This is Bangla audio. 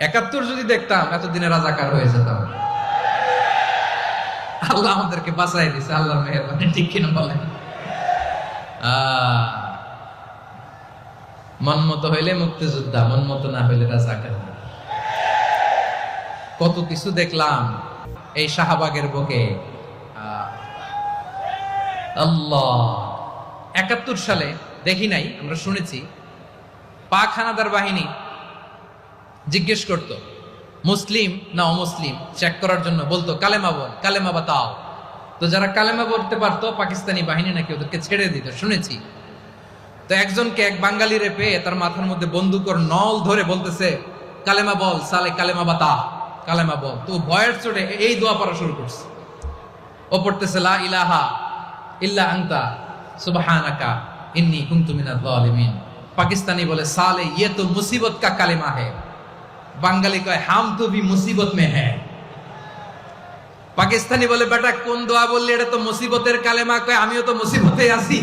71 যদি দেখতাম এতদিনে রাজাকার হয়ে যেতাম। আল্লাহ আমাদেরকে বাঁচাই দিছে, আল্লাহর মেহেরবানি, ঠিক কিনা বলেন? মন মতো হইলে মুক্তিযোদ্ধা, মন মতো না হইলে রাজাকার। কত কিছু দেখলাম এই শাহবাগের বুকে। আল্লাহ, 71 সালে দেখি নাই, আমরা শুনেছি পাক হানাদার বাহিনী জিজ্ঞেস করত মুসলিম না অমুসলিম চেক করার জন্য, বলতো কালেমা বল, কালেমা বাতাও। তো যারা কালেমা বলতে পারতো পাকিস্তানি বাহিনী নাকি ওদেরকে ছেড়ে দিত, শুনেছি। তো একজনকে, এক বাঙালিরে পেয়ে তার মাথার মধ্যে বন্দুকের নল ধরে বলতেছে কালেমা বল সালে, কালেমা বাতা, কালেমা বল। তো ভয়ের চোটে এই দোয়া পড়া শুরু করছে। ও পড়তেছে লা ইলাহা ইল্লা আনতা সুবহানাকা ইন্নী কুনতু মিনাজ জালিমিন। পাকিস্তানি বলে সালে ইয়ে তো মুসিবত কা কালেমা है। বাঙালি কয় হাম তো ভি মুসিবত মে হ্যায়। পাকিস্তানি বলে বেটা কোন দোয়া বললি, এটা তো মুসিবতের কালেমা। কয় আমিও তো মুসিবতে আছি।